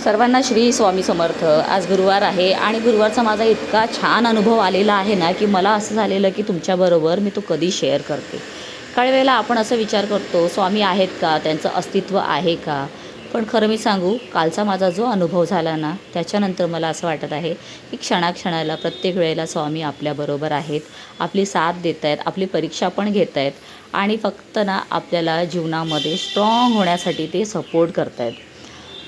सर्वांना श्री स्वामी समर्थ. आज गुरुवार आहे आणि गुरुवारचा माझा इतका छान अनुभव आलेला आहे ना की मला असं झालेलं की तुमच्याबरोबर मी तो कधी शेअर करते. काही वेळेला आपण असं विचार करतो स्वामी आहेत का, त्यांचं अस्तित्व आहे का. पण खरं मी सांगू, कालचा माझा जो अनुभव झाला ना त्याच्यानंतर मला असं वाटत आहे की क्षणाक्षणाला प्रत्येक वेळेला स्वामी आपल्याबरोबर आहेत, आपली साथ देत आहेत, आपली परीक्षा पण घेत आहेत आणि फक्त ना आपल्याला जीवनामध्ये स्ट्रॉंग होण्यासाठी ते सपोर्ट करत आहेत.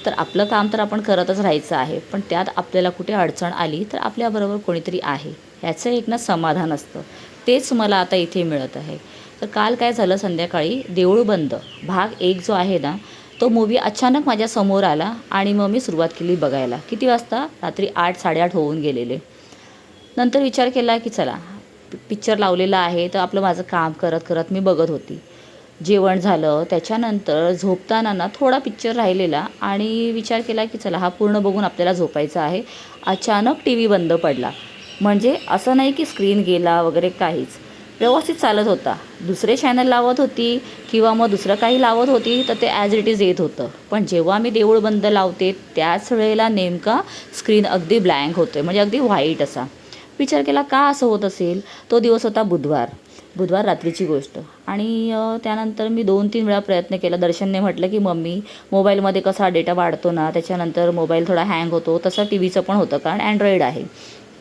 तर आपलं काम तर आपण करतच राहायचं आहे, पण त्यात आपल्याला कुठे अडचण आली तर आपल्याबरोबर कोणीतरी आहे ह्याचं एक ना समाधान असतं. तेच मला आता इथे मिळत आहे. तर काल काय झालं, संध्याकाळी देऊळ बंद भाग 1 जो आहे ना तो मूवी अचानक माझ्यासमोर आला आणि मग मी सुरुवात केली बघायला. किती वाजता? रात्री 8 8:30 होऊन गेलेले. नंतर विचार केला की चला पिक्चर लावलेला आहे तर आपलं माझं काम करत करत मी बघत होती. जेवण झालं त्याच्यानंतर झोपताना ना थोडा पिक्चर राहिलेला आणि विचार केला की चला हा पूर्ण बघून आपल्याला झोपायचा आहे. अचानक टी व्ही बंद पडला. म्हणजे असं नाही की स्क्रीन गेला वगैरे, काहीच व्यवस्थित चालत होता. दुसरे चॅनल लावत होती किंवा मग दुसरं काही लावत होती तर ते ॲज इट इज येत होतं. पण जेव्हा मी देऊळ बंद लावते त्याच वेळेला नेमका स्क्रीन अगदी ब्लँक होते, म्हणजे अगदी व्हाईट असा. विचार केला का असं होत असेल. तो दिवस होता बुधवार रात्रीची गोष्ट. आणि त्यानंतर मी 2-3 वेळा प्रयत्न केला. दर्शनने म्हटलं की मम्मी मोबाईलमध्ये कसा डेटा वाढतो ना त्याच्यानंतर मोबाईल थोडा हँग होतो, तसं टी व्हीचं पण होतं कारण अँड्रॉईड आहे.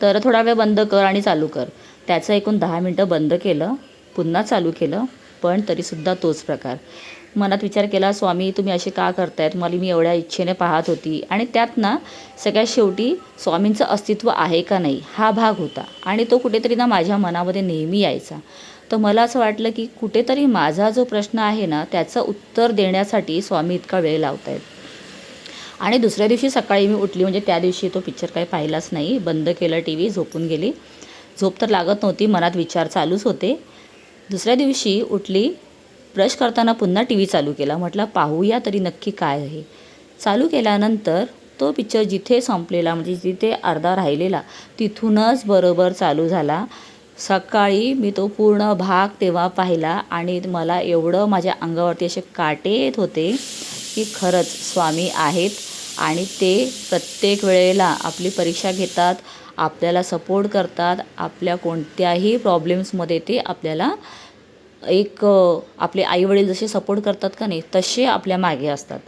तर थोडा वेळ बंद कर आणि चालू कर. त्याचं एकूण 10 मिनटं बंद केलं, पुन्हा चालू केलं, पण तरीसुद्धा तोच प्रकार. मनात विचार केला, स्वामी तुम्ही असे का करतायत, मी एवढ्या इच्छेने पाहत होती. आणि त्यात ना सगळ्यात शेवटी स्वामींचं अस्तित्व आहे का नाही हा भाग होता आणि तो कुठेतरी ना माझ्या मनामध्ये नेहमी यायचा. तर मला असं वाटलं की कुठेतरी माझा जो प्रश्न आहे ना त्याचं उत्तर देण्यासाठी स्वामी इतका वेळ लावत आहेत. आणि दुसऱ्या दिवशी सकाळी मी उठली, म्हणजे त्या दिवशी तो पिक्चर काही पाहिलाच नाही, बंद केलं टी व्ही, झोपून गेली. झोप तर लागत नव्हती, मनात विचार चालूच होते. दुसऱ्या दिवशी उठली, ब्रश करताना पुन्हा टी व्ही चालू केला. म्हटलं पाहूया तरी नक्की काय आहे. चालू केल्यानंतर तो पिक्चर जिथे संपलेला, म्हणजे जिथे अर्धा राहिलेला तिथूनच बरोबर चालू झाला. सकाळी मी तो पूर्ण भाग तेव्हा पाहिला आणि मला एवढं माझ्या अंगावरती असे काटे येत होते की खरंच स्वामी आहेत आणि ते प्रत्येक वेळेला आपली परीक्षा घेतात, आपल्याला सपोर्ट करतात. आपल्या कोणत्याही प्रॉब्लेम्समध्ये ते आपल्याला आपले आईवडील जसे सपोर्ट करतात का नाही तसे आपल्या मागे असतात.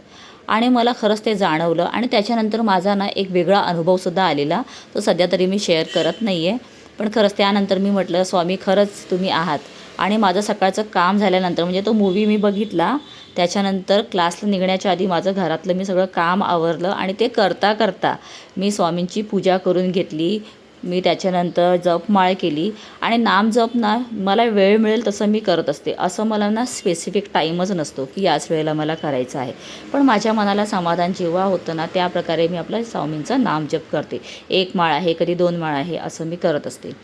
आणि मला खरंच ते जाणवलं आणि त्याच्यानंतर माझा ना एक वेगळा अनुभवसुद्धा आलेला. तो सध्या तरी मी शेअर करत नाही आहे. पण खरंच त्यानंतर मी म्हटलं स्वामी खरंच तुम्ही आहात. आणि माझं सकाळचं काम झाल्यानंतर, म्हणजे तो मूवी मी बघितला त्याच्यानंतर क्लासला निघण्याच्या आधी माझं घरातलं मी सगळं काम आवरलं आणि ते करता करता मी स्वामींची पूजा करून घेतली. मी त्याच्यानंतर जपमाळ केली आणि नामजप ना मला वेळ मिळेल तसं मी करत असते. असं मला ना स्पेसिफिक टाईमच नसतो की याच वेळेला मला करायचं आहे. पण माझ्या मनाला समाधान जेव्हा होतं ना त्याप्रकारे मी आपल्या स्वामींचं नामजप करते. 1 माळ आहे, कधी 2 माळ आहे, असं मी करत असते.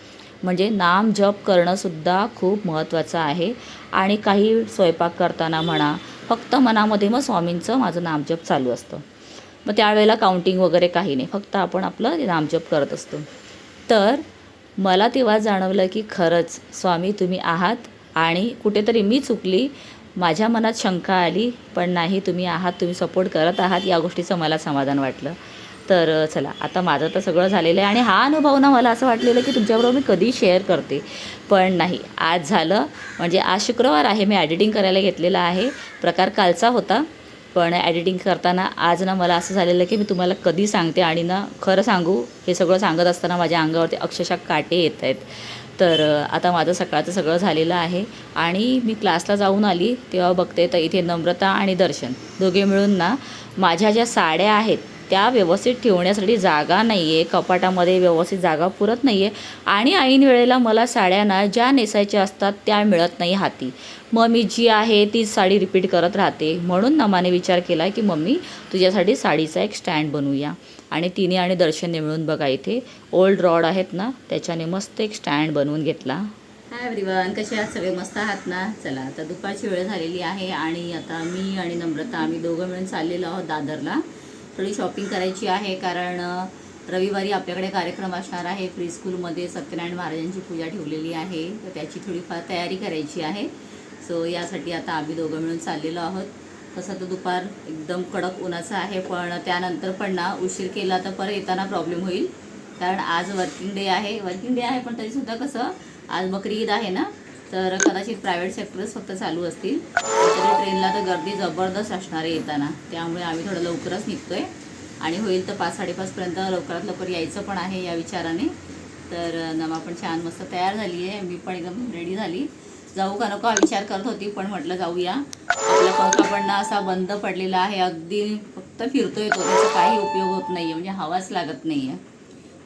म्हणजे नामजप करणंसुद्धा खूप महत्त्वाचं आहे. आणि काही स्वयंपाक करताना म्हणा, फक्त मनामध्ये मग स्वामींचं माझं नामजप चालू असतं. मग त्यावेळेला काउंटिंग वगैरे काही नाही, फक्त आपण आपलं नामजप करत असतो. तर मला तेव्हा जाणवलं की खरंच स्वामी तुम्ही आहात आणि कुठेतरी मी चुकली. माझ्या मनात शंका आली, पण नाही तुम्ही आहात, तुम्ही सपोर्ट करत आहात, या गोष्टीचं मला समाधान वाटलं. तर चला आता माझं तर सगळं झालेलं आहे आणि हा अनुभव ना मला असं वाटलेलं की तुमच्याबरोबर मी कधी शेअर करते, पण नाही आज झालं. म्हणजे आज शुक्रवार आहे, मी एडिटिंग करायला घेतलेला आहे. प्रकार कालचा होता, पण एडिटिंग करताना आज ना मला असं झालेलं की मी तुम्हाला कधी सांगते. आणि ना खरं सांगू, हे सगळं सांगत असताना माझ्या अंगावरती अक्षरशः काटे येत आहेत. तर आता माझं सकाळचं सगळं झालेलं आहे आणि मी क्लासला जाऊन आली तेव्हा बघते तर इथे नम्रता आणि दर्शन दोघे मिळून ना माझ्या ज्या साड्या आहेत त्या व्यवस्थित ठेवण्यासाठी जागा नाही आहे, कपाटामध्ये व्यवस्थित जागा पुरत नाही आहे. आणि ऐन वेळेला मला साड्या ना ज्या नेसायच्या असतात त्या मिळत नाही हाती. मग मी जी आहे तीच साडी रिपीट करत राहते. म्हणून नमाने विचार केला की मम्मी तुझ्यासाठी साडीचा एक स्टँड बनवूया. आणि तिने आणि दर्शनने मिळून बघा इथे ओल्ड रॉड आहेत ना त्याच्याने मस्त एक स्टँड बनवून घेतला. हाय एव्हरीवन, कसे आहात सगळे? मस्त आहात ना? चला आता दुपारची वेळ झालेली आहे आणि आता मी आणि नम्रता आम्ही दोघं मिळून चाललेलो आहोत दादरला. थोडी शॉपिंग करायची आहे कारण रविवारी आपल्याकडे कार्यक्रम असणार आहे. प्री स्कूलमध्ये सत्यनारायण महाराजांची पूजा ठेवलेली आहे, तर त्याची थोडीफार तयारी करायची आहे. सो यासाठी आता आम्ही दोघं मिळून चाललेलो आहोत. तसं तर दुपार एकदम कडक उन्हाचं आहे, पण त्यानंतर पण ना उशीर केला तर परत येताना प्रॉब्लेम होईल. कारण आज वर्किंग डे आहे पण तरीसुद्धा कसं आज बकरी ईद आहे ना, तर कदाचित प्रायव्हेट सेक्टर्स फक्त चालू असतील. तरी ट्रेनला तर गर्दी जबरदस्त असणार आहे येताना, त्यामुळे आम्ही थोडं लवकरच निघतो आहे आणि होईल तर 5-5:30पर्यंत लवकरात लवकर यायचं पण आहे या विचाराने. तर नमा पण छान मस्त तयार झाली आहे, मी पण एकदम रेडी झाली. जाऊ का नको हा विचार करत होती, पण म्हटलं जाऊया. आपला पंखा पण ना असा बंद पडलेला आहे, अगदी फक्त फिरतोय तो, त्याचा काही उपयोग होत नाही आहे, म्हणजे हवाच लागत नाही आहे.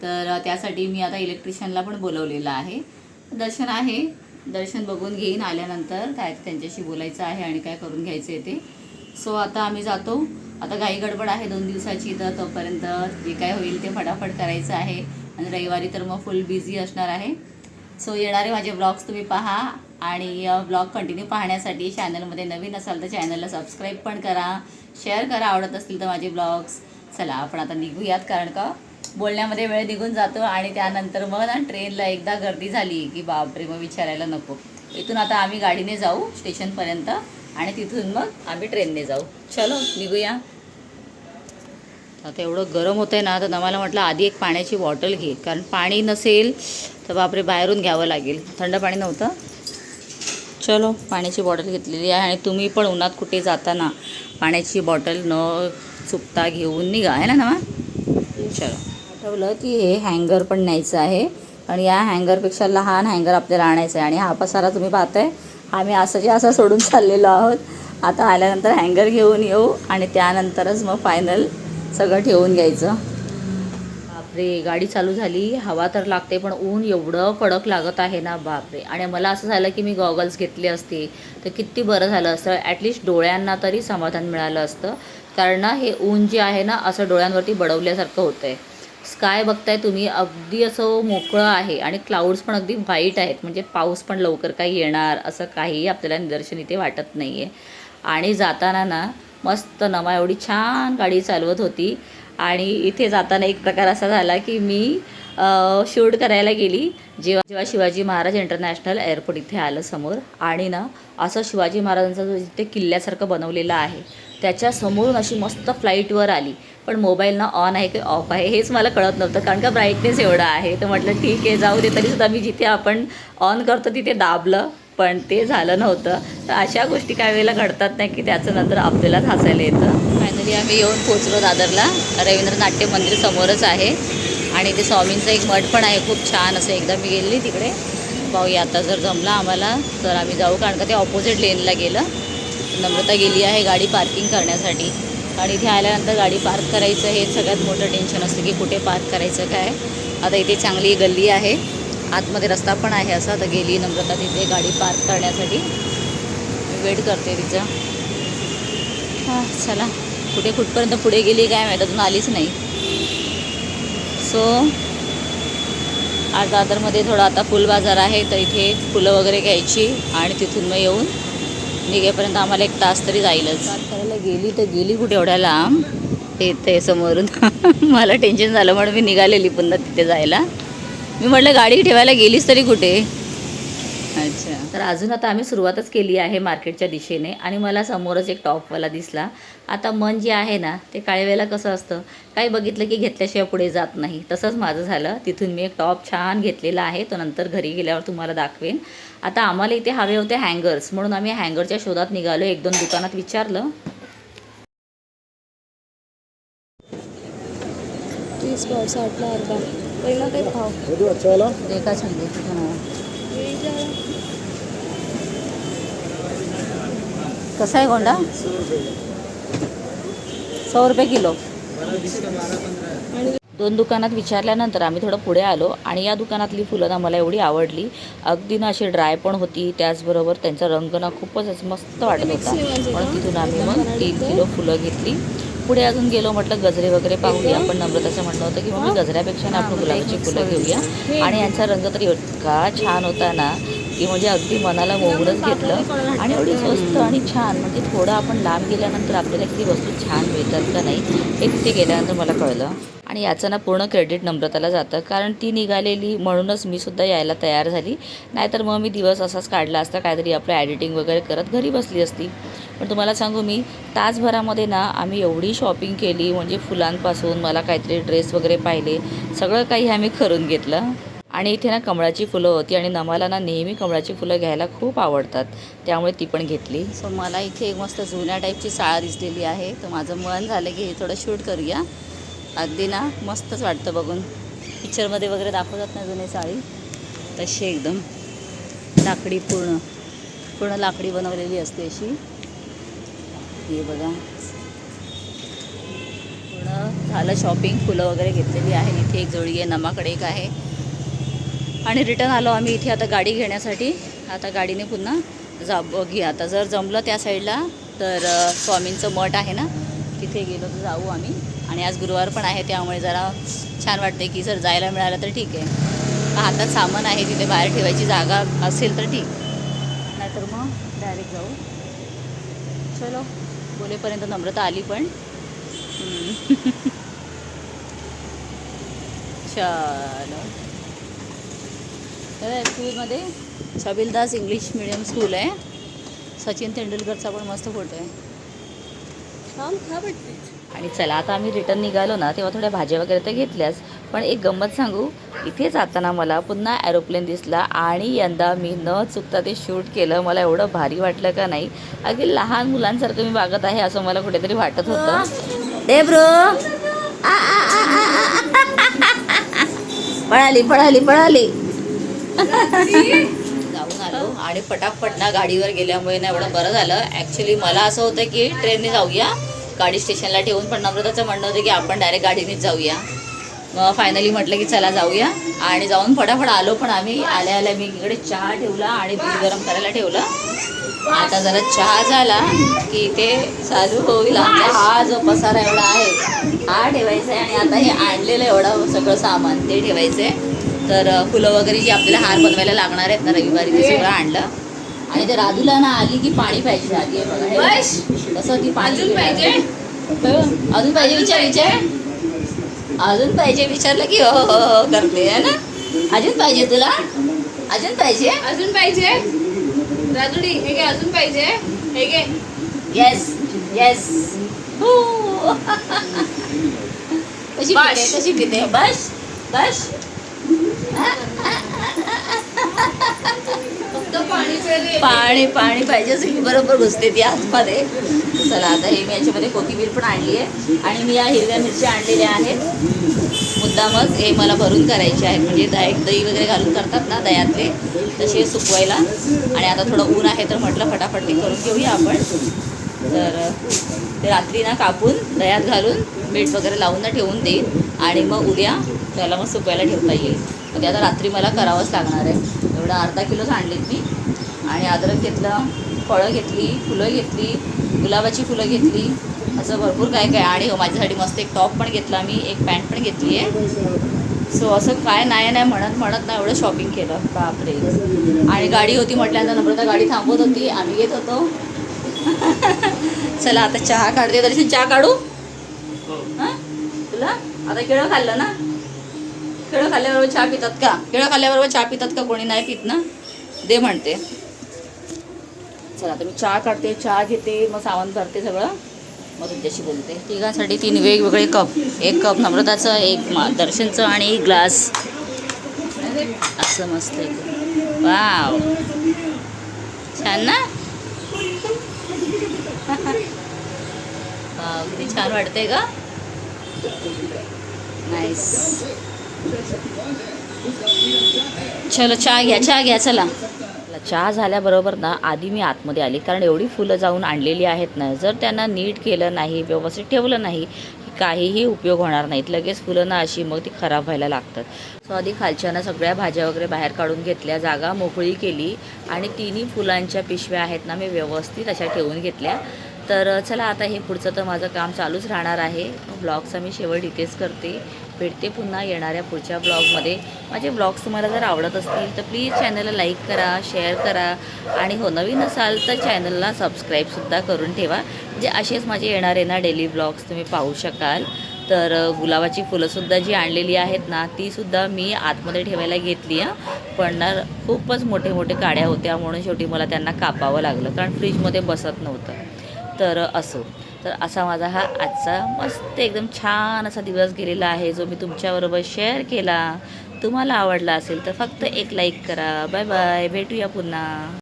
तर त्यासाठी मी आता इलेक्ट्रिशियनला पण बोलवलेलं आहे. दर्शन बघून घेईन, आल्यानंतर काय त्यांच्याशी बोलायचं आहे आणि काय करून घ्यायचं आहे ते. सो आता आम्ही जातो. आता घाई गडबड आहे 2 दिवसाची, तर तोपर्यंत जे काय होईल ते फटाफट करायचं आहे आणि रविवारी तर मग फुल बिझी असणार आहे. सो येणारे माझे ब्लॉग्स तुम्ही पहा आणि ब्लॉग कंटिन्यू पाहण्यासाठी चॅनलमध्ये नवीन असाल तर चॅनलला सबस्क्राईब पण करा, शेअर करा आवडत असतील तर माझे ब्लॉग्स. चला आपण आता निघूयात, कारण का बोलण्यामध्ये वेळ निघून जातो आणि त्यानंतर मग ना ट्रेनला एकदा गर्दी झाली की बापरे, मग विचारायला नको. इथून आता आम्ही गाडीने जाऊ स्टेशनपर्यंत आणि तिथून मग आम्ही ट्रेनने जाऊ. चलो निघूया. आता एवढं गरम होतं आहे ना, तर मला म्हटलं आधी एक पाण्याची बॉटल घे, कारण पाणी नसेल तर बापरे बाहेरून घ्यावं लागेल. थंड पाणी नव्हतं. चलो पाण्याची बॉटल घेतलेली आहे आणि तुम्ही पण उन्हात कुठे जाताना पाण्याची बॉटल न चुकता घेऊन निघा, आहे ना नमा. चलो आठवलं की हे हँगर पण न्यायचं आहे आणि या हँगरपेक्षा लहान हँगर आपल्याला आणायचं आहे. आणि हा पसारा तुम्ही पाहताय, आम्ही असं सोडून चाललेलो आहोत. आता आल्यानंतर हँगर घेऊन येऊ आणि त्यानंतरच मग फायनल सगळं ठेवून घ्यायचं. बापरे गाडी चालू झाली, हवा तर लागते पण ऊन एवढं कडक लागत आहे ना बापरे. आणि मला असं झालं की मी गॉगल्स घेतले असते तर किती बरं झालं असतं, ॲटलिस्ट डोळ्यांना तरी समाधान मिळालं असतं. कारण ना हे ऊन जे आहे ना असं डोळ्यांवरती बडवल्यासारखं होतं आहे. स्काय बघताय तुम्ही, अगदी असं मोकळं आहे आणि क्लाउड्स पण अगदी व्हाईट आहेत, म्हणजे पाऊस पण लवकर काही येणार असं काही आपल्याला निदर्शन इथे वाटत नाही आहे. आणि जाताना ना मस्त नमा एवढी छान गाडी चालवत होती आणि इथे जाताना एक प्रकार असा झाला की मी शूट करायला गेली जेव्हा शिवाजी महाराज इंटरनॅशनल एअरपोर्ट इथे आलं समोर. आणि ना असं शिवाजी महाराजांचा जो इथे किल्ल्यासारखं बनवलेलं आहे त्याच्या समोरून अशी मस्त फ्लाईटवर आली, पण मोबाईल ना ऑन आहे की ऑफ आहे हेच मला कळत नव्हतं, कारण का ब्राईटनेस एवढा आहे. तर म्हटलं ठीक आहे जाऊ दे, तरीसुद्धा मी जिथे आपण ऑन करतो तिथे दाबलं पण ते झालं नव्हतं. तर अशा गोष्टी काही वेळेला घडतात नाही की त्याचं नंतर आपल्यालाच हसायला येतं. फायनली आम्ही येऊन पोचलो दादरला. रवींद्र नाट्य मंदिर समोरच आहे आणि ते स्वामींचं एक मठ पण आहे खूप छान असं. एकदा मी गेली तिकडे, पाहूया आता जर जमला आम्हाला तर आम्ही जाऊ, कारण का ते ऑपोजिट लेनला गेलं. नम्रता गेली आहे गाडी पार्किंग करण्यासाठी, आणि इथे आल्यानंतर गाडी पार्क करायचं हे सगळ्यात मोठं टेन्शन असतं की कुठे पार्क करायचं काय. आता इथे चांगली गल्ली आहे, आतमध्ये रस्ता पण आहे असा. तर गेली नम्रता तिथे गाडी पार्क करण्यासाठी, मी वेट करते तिचं. हां चला, कुठपर्यंत पुढे गेली काय माहीत, अजून आलीच नाही. सो आज दादरमध्ये थोडा आता फुल बाजार आहे, तर इथे फुलं वगैरे घ्यायची आणि तिथून मग येऊन निघेपर्यंत आम्हाला 1 तास तरी जाईलच. पार्क करायला गेली तर गेली कुठे एवढ्या लांब, येते समोरून. मला टेन्शन झालं म्हणून मी निघालेली पुन्हा तिथे जायला. मी म्हटलं गाडी ठेवायला गेलीस तरी कुठे. अच्छा, तर अजून आता आम्ही सुरुवातच केली आहे मार्केटच्या दिशेने आणि मला समोरच एक टॉपवाला दिसला. आता मन जे आहे ना ते काही वेळेला कसं असतं, काही बघितलं की घेतल्याशिवाय पुढे जात नाही, तसंच माझं झालं. तिथून मी एक टॉप छान घेतलेला आहे, तो नंतर घरी गेल्यावर तुम्हाला दाखवेन. आता आम्हाला इथे हवे होते हँगर्स, म्हणून आम्ही हँगरच्या शोधात निघालो. 1-2 दुकानात विचारलं. 30-60 अर्धा पहिला काही भाव देखा छंद कसा आहे गोंडा? 100 रुपये किलो. 2 दुकानात विचारल्यानंतर आम्ही थोडं पुढे आलो आणि या दुकानातली फुलं ना मला एवढी आवडली. अगदी ना अशी ड्राय पण होती, त्याचबरोबर त्यांचा रंग ना खूपच मस्त वाटत होता. म्हणून तिथून आम्ही मग 3 किलो फुलं घेतली. पुढे अजून गेलो, म्हटलं गजरे वगैरे पाहूया. पण नम्रताचं म्हणणं होतं की मग गजऱ्यापेक्षा ना आपण गुलाबाची फुलं घेऊया. आणि यांचा रंग तर इतका छान होता ना की म्हणजे अगदी मनाला मोहूनच घेतलं. आणि एवढी स्वस्त आणि छान, म्हणजे थोडं आपण लांब गेल्यानंतर आपल्याला किती वस्तू छान मिळतात का नाही हे तिथे गेल्यानंतर मला कळलं. आणि याचं ना पूर्ण क्रेडिट नम्रताला जातं, कारण ती निघालेली म्हणूनच मी सुद्धा यायला तयार झाली. नाहीतर मग मी दिवस असाच काढला असता, काहीतरी आपलं ॲडिटिंग वगैरे करत घरी बसली असती. पण तुम्हाला सांगू मी, तासभरामध्ये ना आम्ही एवढी शॉपिंग केली, म्हणजे फुलांपासून मला काहीतरी ड्रेस वगैरे पाहिले, सगळं काही आम्ही करून घेतलं. आणि इथे ना कमळाची फुलं होती आणि नमाला ना नेहमी कमळाची फुलं घ्यायला खूप आवडतात, त्यामुळे ती पण घेतली. सो मला इथे एक मस्त जुन्या टाईपची साळ दिसलेली आहे, तर माझं मन झालं की हे थोडं शूट करूया. अगदी ना मस्तच वाटतं बघून. पिक्चरमध्ये वगैरे दाखवतात ना जुनी साडी, तशी एकदम लाकडी पूर्ण लाकडी बनवलेली असते अशी. हे बघा, पूर्ण झालं शॉपिंग. फुलं वगैरे घेतलेली आहे. इथे एक जोडी आहे, नमाकडे एक आहे. आणि रिटर्न आलो आम्ही इथे आता गाडी घेण्यासाठी. आता गाडीने पुन्हा बघूया आता, जर जमलं त्या साईडला तर स्वामींचं मठ आहे ना, तिथे गेलो तर जाऊ आम्ही. आणि आज गुरुवार पण आहे, त्यामुळे जरा छान वाटते की जर जायला मिळालं तर ठीक आहे. हातात सामान आहे, तिथे बाहेर ठेवायची जागा असेल तर ठीक, नाहीतर मग डायरेक्ट जाऊ. चलो, बोलेपर्यंत नम्रता आली पण. चलो, स्कूलमध्ये छबिलदास इंग्लिश मीडियम स्कूल आहे. सचिन तेंडुलकरचा पण मस्त फोटो आहे. छान खा भेटते. आणि चला आता आम्ही रिटर्न निघालो ना, तेव्हा थोड्या भाज्या वगैरे तर घेतल्याच, पण एक गंमत सांगू, इथे जाताना मला पुन्हा ॲरोप्लेन दिसला आणि यंदा मी न चुकता ते शूट केलं. मला एवढं भारी वाटलं का नाही, अगदी लहान मुलांसारखं मी वागत आहे असं मला कुठेतरी वाटत होतं. ए ब्रो, पळाली जाऊन आलो. आणि पटापट ना गाडीवर गेल्यामुळे ना एवढं बरं झालं. ॲक्च्युली मला असं होतं की ट्रेनने जाऊया, गाडी स्टेशनला ठेवून, पण नम्रताचं म्हणणं होतं की आपण डायरेक्ट गाडीनेच जाऊया. मग फायनली म्हटलं की चला जाऊया, आणि जाऊन फटाफट आलो. पण आम्ही आल्या मी इकडे चहा ठेवला आणि दूध गरम करायला ठेवलं. आता जरा चहा झाला की ते चालू होईल. आमचा हा जो पसारा एवढा आहे हा ठेवायचा आहे, आणि आता हे आणलेलं एवढं सगळं सामान ते ठेवायचं आहे. तर फुलं वगैरे जी आपल्याला हार बनवायला लागणार आहेत ना, रविवारी ते सगळं आणलं. आणि ते राधूला ना आली की पाणी पाहिजे आधी आहे बघा, तसं ती पाणी पाहिजे. अजून पाहिजे अजून पाहिजे विचारलं की हो हो हो करते आहे ना. अजून पाहिजे तुला, अजून पाहिजे राजुडी, हे घे, अजून पाहिजे, हे घे. येस हो. कशी पिते बस फक्त पाणी पाणी पाहिजे असं की बरोबर घुसते ती आतमध्ये. चला आता हे मी याच्यामध्ये कोथिंबीर पण आणली आहे, आणि मी या हिरव्या मिरच्या आणलेल्या आहेत मुद्दामच. हे मला भरून करायचे आहेत, म्हणजे दही वगैरे घालून करतात ना दह्यातले, तसे सुकवायला. आणि आता थोडं ऊन आहे तर म्हटलं फटाफट ते करून घेऊया आपण. तर ते रात्री ना कापून दह्यात घालून मीठ वगैरे लावून ना ठेवून देईन, आणि मग उद्या त्याला मग सुकवायला ठेवता येईल. मग ते आता रात्री मला करावंच लागणार आहे. एवढं अर्धा किलोच आणलीत मी. आणि अद्रक घेतलं, फळं घेतली, फुलं घेतली, गुलाबाची फुलं घेतली, असं भरपूर काय काय. आणि हो माझ्यासाठी मस्त एक टॉप पण घेतला मी, एक पॅन्ट पण घेतली आहे. सो असं काय नाही म्हणत ना एवढं शॉपिंग केलं, बापरे. आणि गाडी होती म्हटल्यानंतर नम्रता गाडी थांबवत होती, आम्ही घेत होतो. चला आता चहा काढते. तरी चहा काढू हां तुला. आता केळं खाल्लं ना, केळं खाल्ल्याबरोबर चहा पितात का? केळं खाल्ल्याबरोबर चहा पितात का? कोणी नाही पित ना, दे म्हणते. चला आता मी चहा काढते, चहा घेते, मग सामान भरते सगळं, मग तुमच्याशी बोलते. तिघांसाठी 3 वेगवेगळे कप, एक कप नम्रताचं, एक दर्शनचं, आणि एक ग्लास. असं मस्त एकदम. वाव, छान ना. किती छान वाटते का? नाईस. चलो चहा घ्या चला. चहा झाल्याबरोबर ना आधी मी आतमध्ये आली, कारण एवढी फुलं जाऊन आणलेली आहेत ना, जर त्यांना नीट केलं नाही, व्यवस्थित ठेवलं नाही, काहीही उपयोग होणार नाहीत. लगेच फुलं ना अशी मग ती खराब व्हायला लागतात. सो आधी खालच्यानं सगळ्या भाज्या वगैरे बाहेर काढून घेतल्या, जागा मोकळी केली, आणि 3 फुलांच्या पिशव्या आहेत ना मी व्यवस्थित अशा ठेवून घेतल्या. तर चला आता हे पुढचं तर माझं काम चालूच राहणार आहे. ब्लॉगचा मी शेवट इथेच करते. भेटते पुन्हा येणाऱ्या पुढच्या ब्लॉगमध्ये. माझे ब्लॉग्स तुम्हाला जर आवडत असतील तर प्लीज चॅनलला लाईक करा, शेअर करा, आणि हो नवीन असाल तर चॅनलला सबस्क्राईबसुद्धा करून ठेवा, म्हणजे असेच माझे येणारे ना डेली ब्लॉग्स तुम्ही पाहू शकाल. तर गुलाबाची फुलंसुद्धा जी आणलेली आहेत ना तीसुद्धा मी आतमध्ये ठेवायला घेतली पण ना खूपच मोठे मोठे काड्या होत्या म्हणून शेवटी मला त्यांना कापावं लागलं कारण फ्रीजमध्ये बसत नव्हतं. तर असो, तर असा माझा हा आजचा मस्त एकदम छान असा दिवस गेलेला आहे जो मी तुमच्याबरोबर शेअर केला. तुम्हाला आवडला असेल तर फक्त एक लाईक करा. बाय बाय, भेटूया पुन्हा.